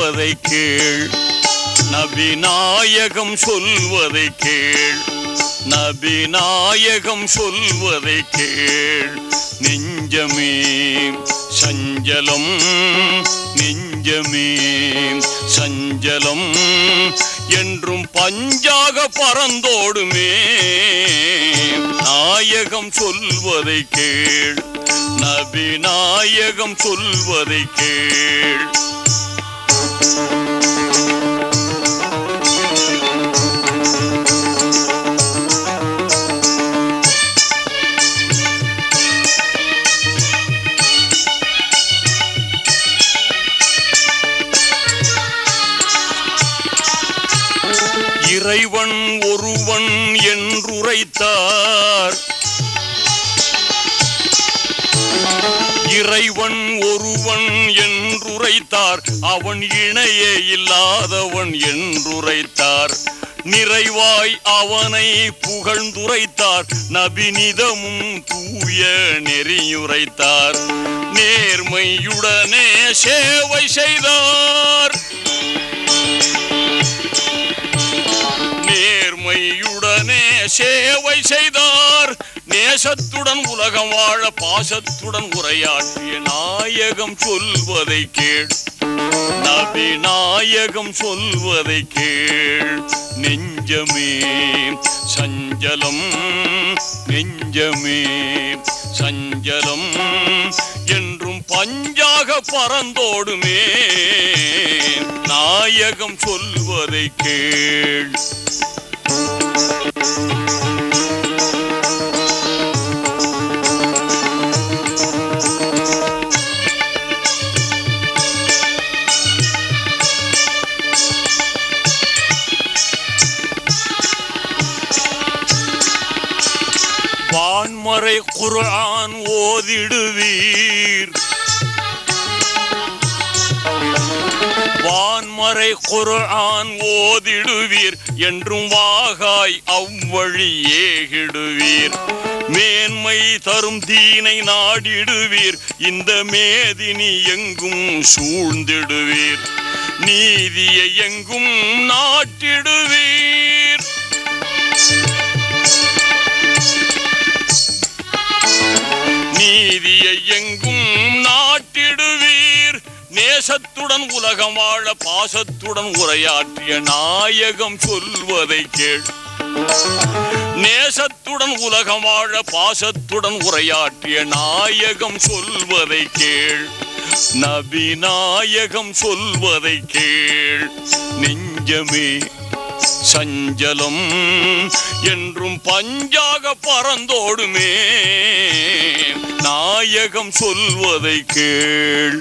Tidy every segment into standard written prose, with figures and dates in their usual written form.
சொல்வதை கேள், நபி நாயகம் சொல்வதை கேள், நபி நாயகம் சொல்வதை கேள். நெஞ்சமே சஞ்சலம், நெஞ்சமே சஞ்சலம் என்றும் பஞ்சாக பறந்தோடுமே. நாயகம் சொல்வதை கேள், நபி நாயகம் சொல்வதை கேள். இறைவன் ஒருவன் என்றுரைத்தார், இறைவன் ஒருவன் என்றுரைத்தார், அவன் இணையே இல்லாதவன் என்றுரைத்தார். நிறைவாய் அவனை புகழ்ந்துரைத்தார், நபினிதமும் தூய நெறியுரைத்தார். நேர்மையுடனே சேவை செய்தார், நேர்மையுடனே சேவை செய்தார். நேசத்துடன் உலகம் வாழ பாசத்துடன் உரையாற்றிய நாயகம் சொல்வதை கேள், நபி நாயகம் சொல்வதை கேள். நெஞ்சமே சஞ்சலம், நெஞ்சமே சஞ்சலம் என்றும் பஞ்சாக பறந்தோடுமே. நாயகம் சொல்வதை கேள். வான்மறை குர்ஆன் ஓதிடுவீர், வான்மறை குர்ஆன் ஓதிடுவீர் என்றும் வாகாய் அவ்வழி ஏகிடுவீர். மேன்மை தரும் தீனை நாடிடுவீர், இந்த மேதினி எங்கும் சூழ்ந்திடுவீர். நீதியை எங்கும் நாட்டிடுவீர், நீதியை எங்கும் நாட்டிடுவீர். நேசத்துடன் உலகம் வாழ பாசத்துடன் உரையாற்றிய நாயகம் சொல்வதை கேள், நேசத்துடன் உலகம் வாழ பாசத்துடன் உரையாற்றிய நாயகம் சொல்வதை கேள், நபி நாயகம் சொல்வதை கேள். நெஞ்சமே சஞ்சலம் என்றும் பஞ்சாக பறந்தோடுமே. நாயகம் சொல்வதை கேள்.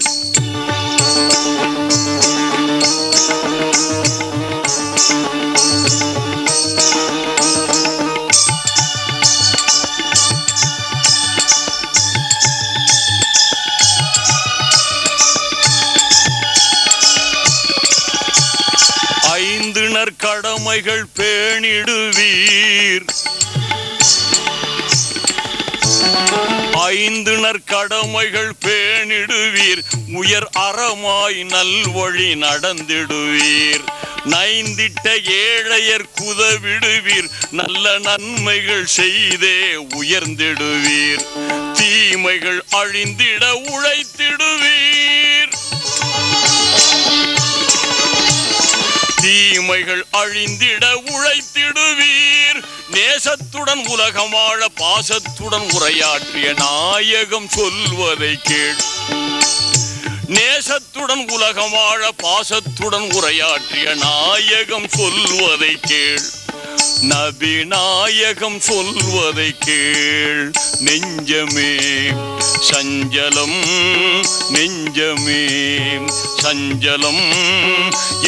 ஐந்திணர் கடமைகள் பேணிடுவீர், ஐந்திணர் கடமைகள் பேணிடுவீர். உயர் அறமாய் நல்வழி நடந்திடுவீர். நைந்திட்ட ஏழையர் குதவிடுவீர், நல்ல நன்மைகள் செய்தே உயர்ந்திடுவீர். தீமைகள் அழிந்திட உழைத்திடுவீர், தீமைகள் அழிந்திட உழைத்திடுவீர். நேசத்துடன் உலகம் வாழ பாசத்துடன் உரையாற்றிய நாயகம் சொல்வதை கேள், நேசத்துடன் உலகம் வாழ பாசத்துடன் உரையாற்றிய நாயகம் சொல்வதை கேள், நபி நாயகம் சொல்வதை கேள். நெஞ்சமே சஞ்சலம், நெஞ்சமே சஞ்சலம்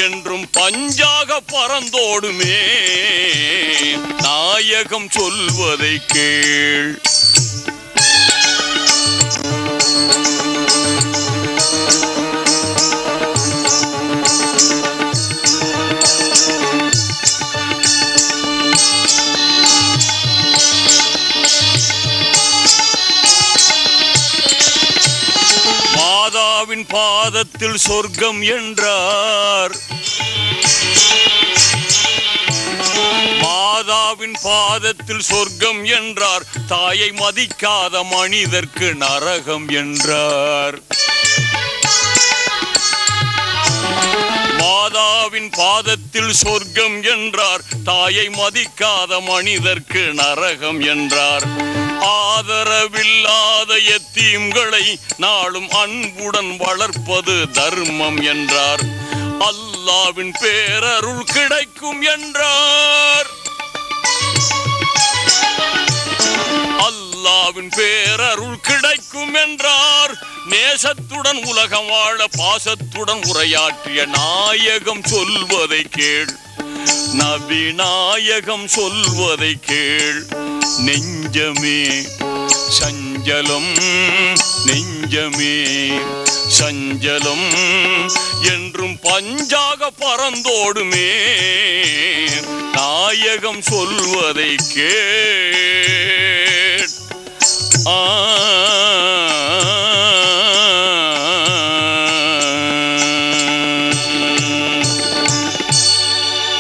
என்றும் பஞ்சாக பறந்தோடுமே. நாயகம் சொல்வதை கேள். மாதாவின் பாதத்தில் சொர்க்கம் என்றார். மாதாவின் பாதத்தில் சொர்க்கம் என்றார். தாயை மதிக்காத மனிதர்க்கு நரகம் என்றார். மாதாவின் பாதத்தில் சொர்க்கம் என்றார். தாயை மதிக்காத மனிதர்க்கு நரகம் என்றார். ஆதரவில்லாத எத்தீம்களை நாளும் அன்புடன் வளர்ப்பது தர்மம் என்றார். அல்லாவின் பேரருள் கிடைக்கும் என்றார். அல்லாவின் பேரருள் கிடைக்கும் என்றார். நேசத்துடன் உலகம் வாழ பாசத்துடன் உரையாற்றிய நாயகம் சொல்வதை கேள். நபி நாயகம் சொல்வதை கேள். நெஞ்சமே சஞ்சலம், நெஞ்சமே சஞ்சலம் என்றும் பஞ்சாக பறந்தோடுமே. நாயகம் சொல்வதை கேள்.